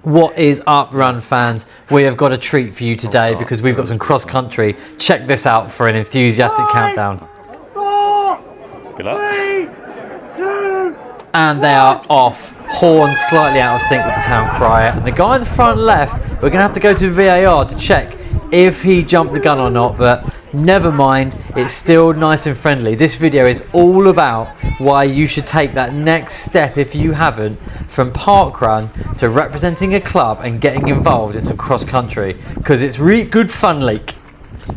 What is up, run fans? We have got a treat for you today because we've got some cross country. Check this out for an enthusiastic countdown. 4, 3, 2, and they are off. Horns slightly out of sync with the town crier. And the guy in the front left, we're going to have to go to VAR to check if he jumped the gun or not, but never mind, it's still nice and friendly. This video is all about why you should take that next step, if you haven't, from parkrun to representing a club and getting involved in some cross country, because it's really good fun, leak.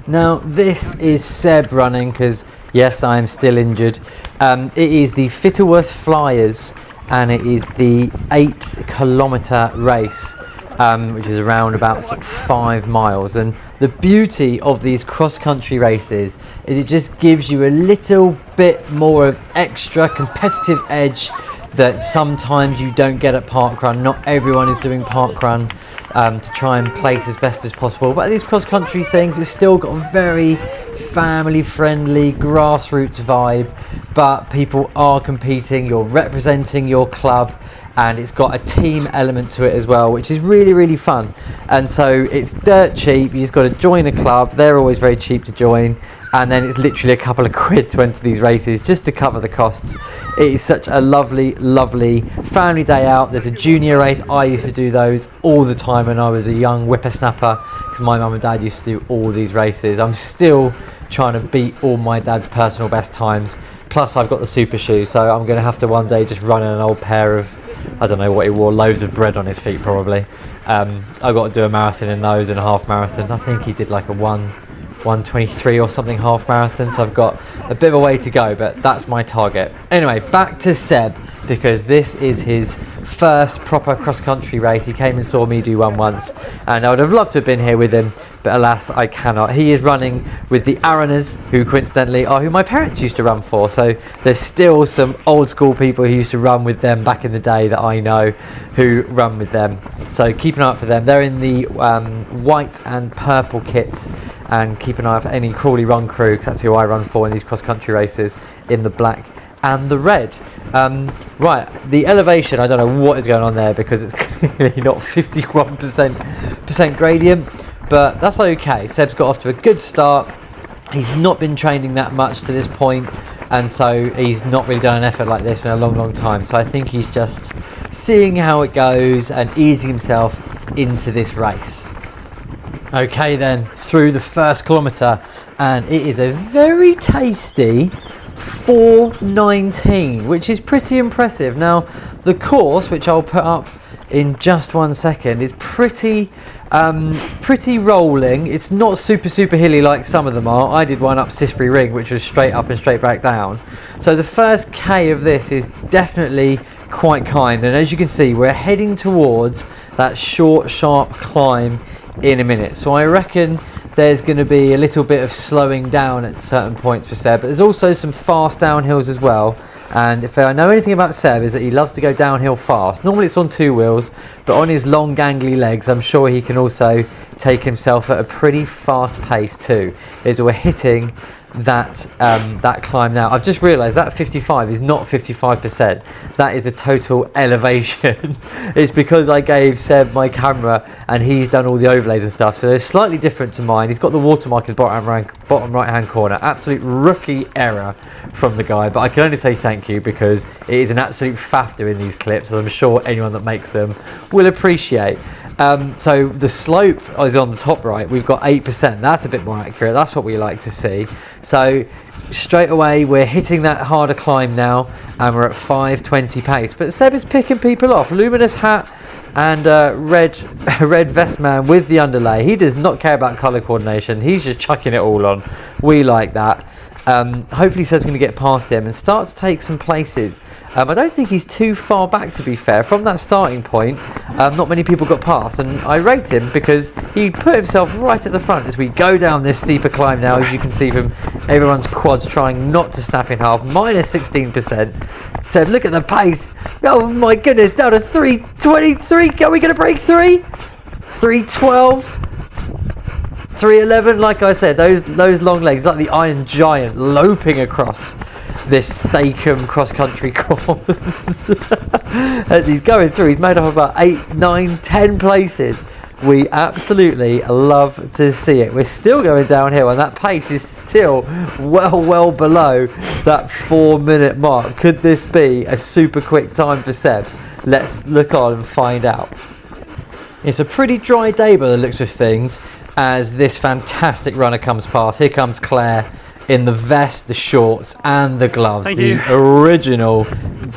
Now this is Seb running, because yes, I am still injured. It is the Fittleworth Flyers, and it is the 8-kilometre race, which is around about sort of 5 miles. And the beauty of these cross-country races is it just gives you a little bit more of extra competitive edge that sometimes you don't get at parkrun. Not everyone is doing parkrun to try and place as best as possible, but these cross-country things, it's still got a very family-friendly grassroots vibe, but people are competing, you're representing your club, and it's got a team element to it as well, which is really, really fun. And so it's dirt cheap. You just got to join a club. They're always very cheap to join. And then it's literally a couple of quid to enter these races just to cover the costs. It is such a lovely, lovely family day out. There's a junior race. I used to do those all the time when I was a young whippersnapper, because my mum and dad used to do all these races. I'm still trying to beat all my dad's personal best times. Plus I've got the super shoes, so I'm going to have to one day just run in an old pair of, I don't know what he wore, loaves of bread on his feet probably. I've got to do a marathon in those and a half marathon. I think he did like a 1:23 or something half marathon, so I've got a bit of a way to go, but that's my target. Anyway, back to Seb, because this is his first proper cross-country race. He came and saw me do one once, and I would have loved to have been here with him, but alas, I cannot. He is running with the Araners, who coincidentally are who my parents used to run for, so there's still some old school people who used to run with them back in the day that I know who run with them. So keep an eye out for them. They're in the white and purple kits, and keep an eye out for any Crawley Run crew, because that's who I run for in these cross-country races, in the black and the red. Right, the elevation, I don't know what is going on there, because it's clearly not 51% gradient, but that's okay. Seb's got off to a good start. He's not been training that much to this point, and so he's not really done an effort like this in a long time, so I think he's just seeing how it goes and easing himself into this race. Okay then, through the first kilometre, and it is a very tasty 4:19, which is pretty impressive. Now the course, which I'll put up in just 1 second, is pretty rolling. It's not super hilly like some of them are. I did one up Sisbury Ring, which was straight up and straight back down. So the first K of this is definitely quite kind, and as you can see, we're heading towards that short, sharp climb in a minute. So I reckon there's going to be a little bit of slowing down at certain points for Seb, but there's also some fast downhills as well. And if I know anything about Seb, is that he loves to go downhill fast. Normally it's on 2 wheels, but on his long gangly legs, I'm sure he can also take himself at a pretty fast pace too. As we're hitting that climb now. I've just realised that 55 is not 55%. That is the total elevation. It's because I gave Seb my camera and he's done all the overlays and stuff, so it's slightly different to mine. He's got the watermark in the bottom right hand corner. Absolute rookie error from the guy, but I can only say thank you, because it is an absolute fafter in these clips, as I'm sure anyone that makes them will appreciate. So the slope is on the top right. We've got 8%. That's a bit more accurate. That's what we like to see. So straight away we're hitting that harder climb now, and we're at 5:20 pace. But Seb is picking people off. Luminous hat and red vest man with the underlay. He does not care about colour coordination. He's just chucking it all on. We like that. Hopefully Seb's going to get past him and start to take some places. I don't think he's too far back, to be fair. From that starting point, not many people got past, and I rate him because he put himself right at the front as we go down this steeper climb now, as you can see from everyone's quads trying not to snap in half. Minus 16%. Seb, look at the pace. Oh my goodness, down to 3:23. Are we going to break 3? 3:12. 3:11, like I said, those long legs, like the Iron Giant loping across this Thacum cross-country course. as he's going through. He's made up about 8, 9, 10 places. We absolutely love to see it. We're still going downhill, and that pace is still well below that 4-minute mark. Could this be a super quick time for Seb? Let's look on and find out. It's a pretty dry day by the looks of things as this fantastic runner comes past. Here comes Claire in the vest, the shorts and the gloves. The original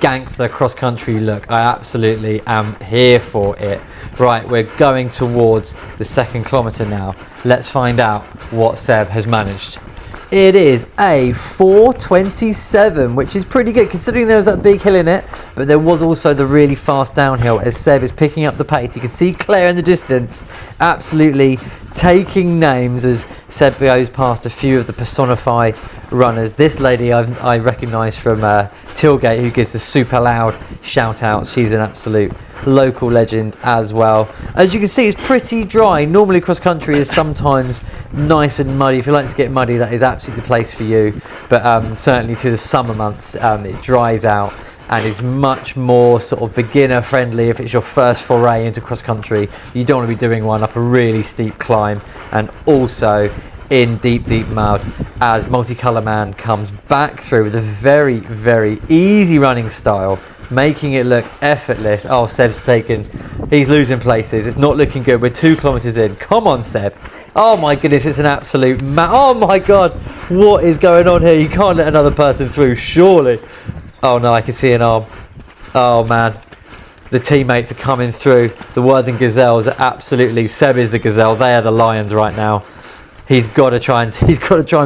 gangster cross-country look. I absolutely am here for it. Right, we're going towards the 2nd kilometre now. Let's find out what Seb has managed. It is a 4:27, which is pretty good considering there was that big hill in it, but there was also the really fast downhill as Seb is picking up the pace. You can see Claire in the distance absolutely taking names as Seb goes past a few of the Personify runners. This lady I recognise from Tilgate, who gives the super loud shout outs. She's an absolute local legend as well. As you can see, it's pretty dry. Normally cross country is sometimes nice and muddy. If you like to get muddy, that is absolutely the place for you, but certainly through the summer months it dries out and is much more sort of beginner friendly. If it's your first foray into cross country, you don't want to be doing one up a really steep climb and also in deep mud, as Multicolour Man comes back through with a very easy running style, making it look effortless. Oh, Seb's he's losing places. It's not looking good. We're 2 kilometres in. Come on, Seb. Oh my goodness, it's an absolute oh my god, what is going on here? You can't let another person through, surely. Oh no, I can see an arm. Oh man, the teammates are coming through. The Worthing Gazelles are absolutely, Seb is the gazelle, they are the lions right now. He's got to try and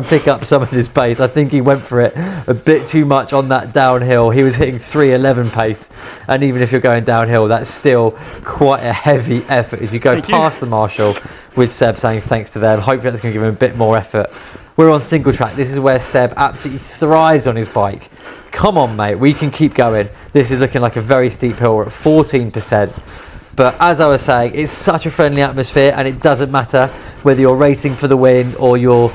pick up some of this pace. I think he went for it a bit too much on that downhill. He was hitting 3:11 pace, and even if you're going downhill, that's still quite a heavy effort. If you go past the marshal with Seb saying thanks to them, hopefully that's going to give him a bit more effort. We're on single track. This is where Seb absolutely thrives on his bike. Come on, mate, we can keep going. This is looking like a very steep hill. We're at 14%. But as I was saying, it's such a friendly atmosphere, and it doesn't matter whether you're racing for the win or you're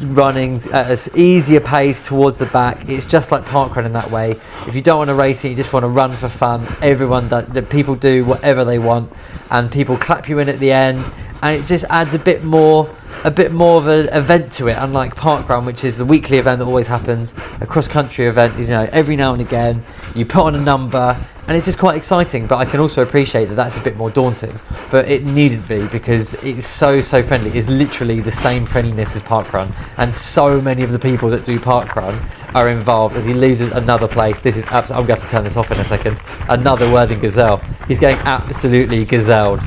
running at an easier pace towards the back. It's just like parkrun in that way. If you don't want to race it, you just want to run for fun. Everyone does. The people do whatever they want, and people clap you in at the end, and it just adds a bit more of an event to it. Unlike parkrun, which is the weekly event that always happens, a cross-country event is, every now and again you put on a number, and it's just quite exciting. But I can also appreciate that that's a bit more daunting, but it needn't be, because it's so friendly. It's literally the same friendliness as parkrun, and so many of the people that do parkrun are involved. As he loses another place, this is I'm going to have to turn this off in a second. Another Worthing Gazelle. He's getting absolutely gazelled.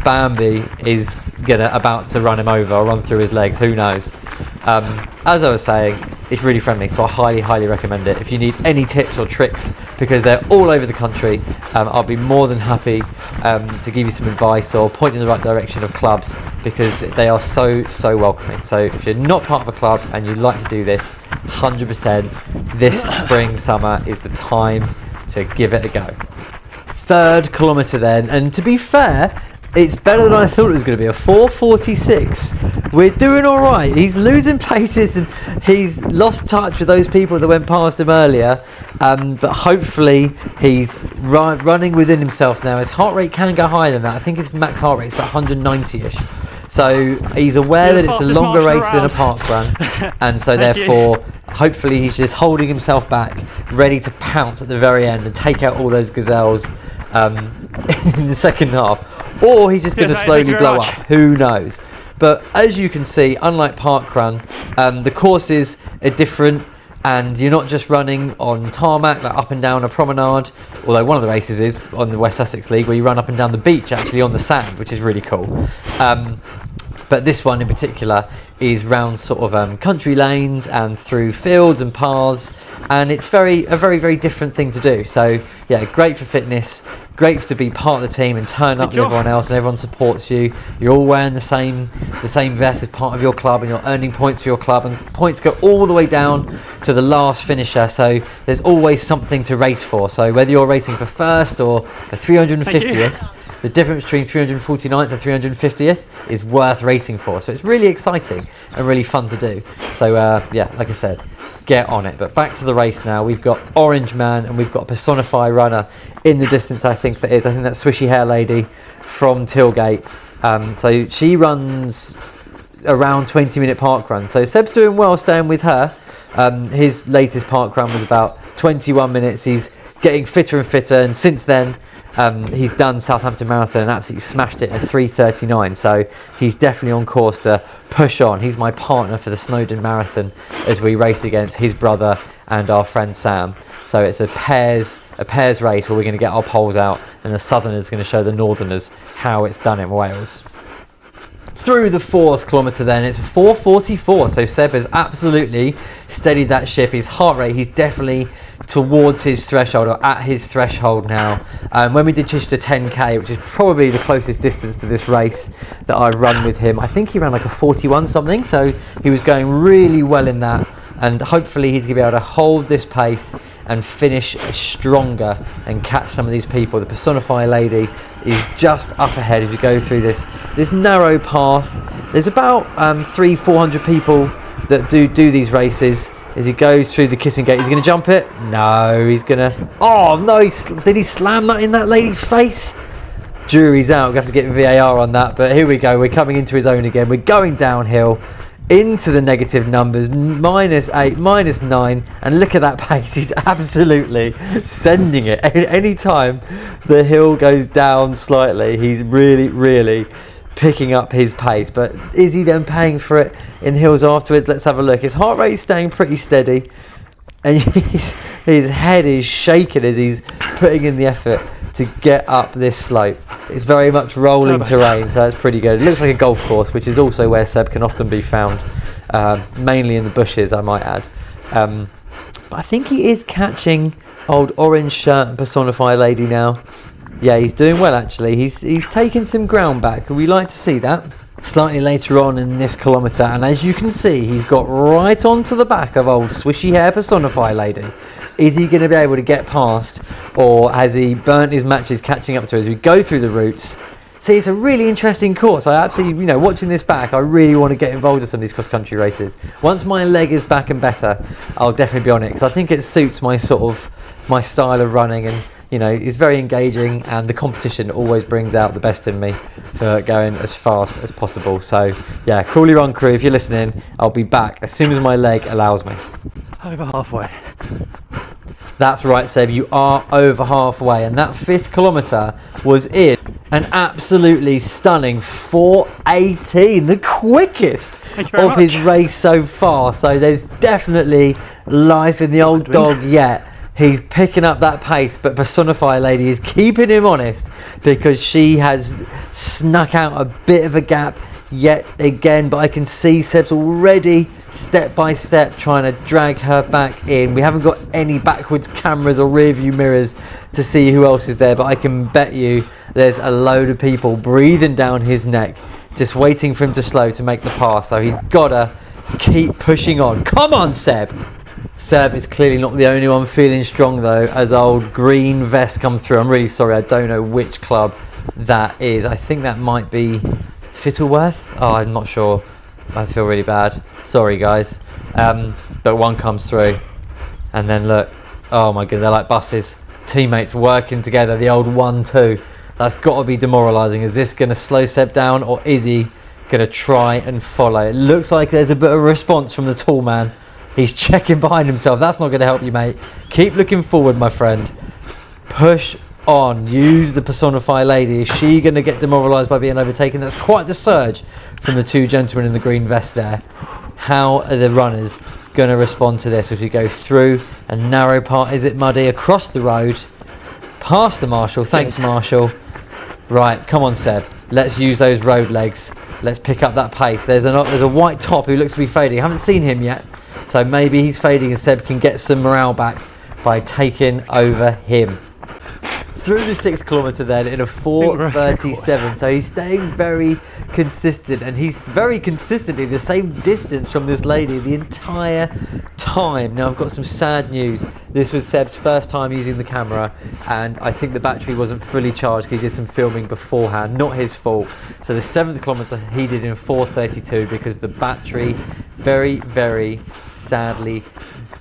Bambi is about to run him over or run through his legs, who knows. As I was saying, it's really friendly, so I highly recommend it. If you need any tips or tricks, because they're all over the country, I'll be more than happy to give you some advice or point you in the right direction of clubs, because they are so welcoming. So if you're not part of a club and you'd like to do this, 100% this spring, summer is the time to give it a go. 3rd kilometre then, and to be fair, it's better than I thought it was going to be. A 4:46. We're doing all right. He's losing places and he's lost touch with those people that went past him earlier. But hopefully he's running within himself now. His heart rate can go higher than that. I think his max heart rate is about 190-ish. So he's aware that it's a longer race than a park run, and so therefore hopefully he's just holding himself back, ready to pounce at the very end and take out all those gazelles in the second half. Or he's just going to slowly blow up. Who knows? But as you can see, unlike parkrun, the courses are different, and you're not just running on tarmac, like up and down a promenade. Although one of the races is on the West Sussex League, where you run up and down the beach, actually on the sand, which is really cool. But this one in particular is round sort of country lanes and through fields and paths, and it's a very different thing to do. So yeah, great for fitness, great to be part of the team and turn up with everyone else, and everyone supports you. You're all wearing the same vest as part of your club, and you're earning points for your club, and points go all the way down to the last finisher. So there's always something to race for. So whether you're racing for first or for 350th, the difference between 349th and 350th is worth racing for. So it's really exciting and really fun to do. So yeah, like I said, get on it. But back to the race now. We've got Orange Man and we've got Personify Runner in the distance. I think that's Swishy Hair Lady from Tilgate. So she runs around 20-minute park run. So Seb's doing well staying with her. His latest park run was about 21 minutes. He's getting fitter and fitter, and since then he's done Southampton Marathon and absolutely smashed it at 3:39. So he's definitely on course to push on. He's my partner for the Snowdon Marathon as we race against his brother and our friend Sam. So it's a pairs race where we're going to get our poles out, and the Southerners going to show the Northerners how it's done in Wales. Through the 4th kilometre then, it's 4:44, so Seb has absolutely steadied that ship. His heart rate, he's definitely towards his threshold, or at his threshold now. When we did Chichester 10k, which is probably the closest distance to this race that I've run with him, I think he ran like a 41 something, so he was going really well in that, and hopefully he's going to be able to hold this pace and finish stronger and catch some of these people. The Personify Lady is just up ahead as we go through this narrow path. There's about 300-400 people that do these races. As he goes through the kissing gate, he's going to jump it. No, he's going to. Oh no! Did he slam that in that lady's face? Jury's out. We have to get VAR on that. But here we go. We're coming into his own again. We're going downhill into the negative numbers, -8, -9, and look at that pace. He's absolutely sending it. Any time the hill goes down slightly, he's really picking up his pace. But is he then paying for it in hills afterwards? Let's have a look. His heart rate is staying pretty steady, and his head is shaking as he's putting in the effort to get up this slope. It's very much rolling terrain, so it's pretty good. It looks like a golf course, which is also where Seb can often be found, mainly in the bushes, I might add. But I think he is catching old orange shirt and Personify Lady now. Yeah, he's doing well actually. He's taken some ground back, and we like to see that. Slightly later on in this kilometre, and as you can see, he's got right onto the back of old Swishy Hair Personify Lady. Is he going to be able to get past, or has he burnt his matches catching up to as we go through the routes? See, it's a really interesting course. I absolutely, watching this back, I really want to get involved in some of these cross-country races. Once my leg is back and better, I'll definitely be on it, because I think it suits my style of running, and it's very engaging, and the competition always brings out the best in me for going as fast as possible. So yeah, Crawley Run crew, if you're listening, I'll be back as soon as my leg allows me. Over halfway. That's right, Seb, you are over halfway, and that 5th kilometre was in an absolutely stunning 4:18, the quickest of his race so far. So there's definitely life in the old dog yet. He's picking up that pace, but Personify Lady is keeping him honest, because she has snuck out a bit of a gap yet again. But I can see Seb's already step by step trying to drag her back in. We haven't got any backwards cameras or rear view mirrors to see who else is there, but I can bet you there's a load of people breathing down his neck, just waiting for him to slow to make the pass. So he's got to keep pushing on. Come on, Seb! Seb is clearly not the only one feeling strong though, as old green vest come through. I'm really sorry, I don't know which club that is. I think that might be Fittleworth. Oh, I'm not sure. I feel really bad. Sorry guys. But one comes through, and then look. Oh my god, they're like buses. Teammates working together, the old 1-2. That's got to be demoralising. Is this going to slow Seb down, or is he going to try and follow? It looks like there's a bit of a response from the tall man. He's checking behind himself. That's not going to help you, mate. Keep looking forward, my friend. Push on. Use the Personify Lady. Is she going to get demoralised by being overtaken? That's quite the surge from the two gentlemen in the green vest there. How are the runners going to respond to this as we go through a narrow part? Is it muddy? Across the road. Past the marshal. Thanks, Marshall. Right, come on, Seb. Let's use those road legs. Let's pick up that pace. There's a white top who looks to be fading. I haven't seen him yet. So maybe he's fading and Seb can get some morale back by taking over him. Through the 6th kilometre then in a 4:37, so he's staying very consistent, and he's very consistently the same distance from this lady the entire time. Now I've got some sad news. This was Seb's first time using the camera, and I think the battery wasn't fully charged because he did some filming beforehand. Not his fault. So the 7th kilometre he did in 4:32 because the battery very sadly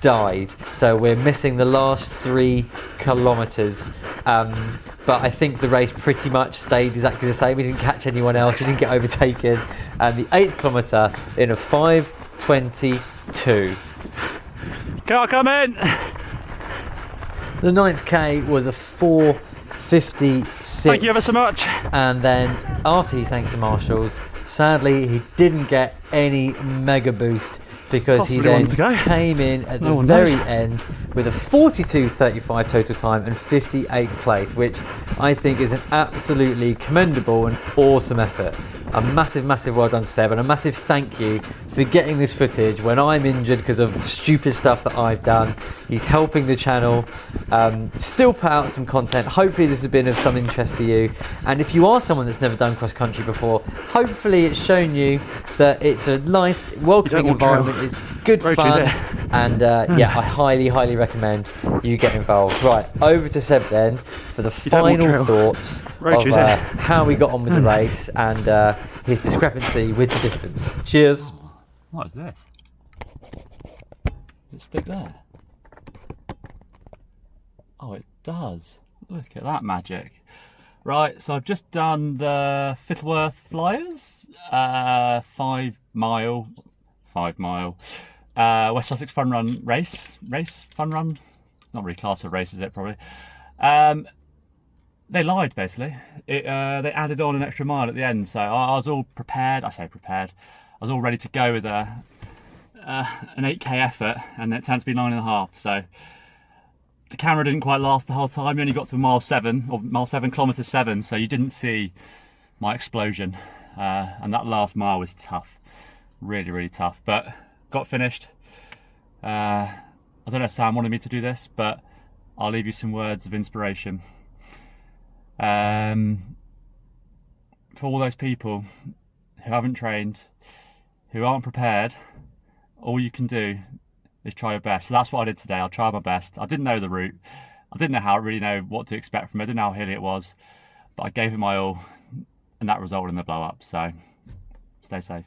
died. So we're missing the last 3 kilometres. But I think the race pretty much stayed exactly the same. He didn't catch anyone else. He didn't get overtaken. And the 8th kilometre in a 5:22. Can't come in. The 9th K was a 4:56. Thank you ever so much. And then after he thanks the marshals, sadly he didn't get any mega boost because Possibly he then wanted to go. came in at No the one very knows. end with a 42:35 total time and 58th place, which I think is an absolutely commendable and awesome effort. A massive, massive well done, Seb, and a massive thank you for getting this footage when I'm injured because of stupid stuff that I've done. He's helping the channel, still put out some content. Hopefully this has been of some interest to you. And if you are someone that's never done cross country before, hopefully it's shown you that it's a nice, welcoming want trail. environment. It's good Road fun. trees, And yeah, I highly, highly recommend you get involved. Right, over to Seb then for the don't want final trail. thoughts Road of trees, how we got on with the race and his discrepancy with the distance. Cheers. What is this? Does it stick there? Oh, it does. Look at that magic. Right, so I've just done the Fittleworth Flyers, 5 mile, West Sussex Fun Run fun run. Not really class of race, is it? Probably. They lied basically. They added on an extra mile at the end, so I was all prepared. I say prepared. I was all ready to go with an 8k effort, and then it turned to be 9.5. So the camera didn't quite last the whole time. You only got to mile 7, kilometre 7, so you didn't see my explosion. And that last mile was tough, really, really tough. But got finished. I don't know if Sam wanted me to do this, but I'll leave you some words of inspiration. For all those people who haven't trained, who aren't prepared, all you can do is try your best. So that's what I did today. I tried my best. I didn't know the route. I didn't really know what to expect from it. I didn't know how hilly it was, but I gave it my all, and that resulted in the blow up. So stay safe.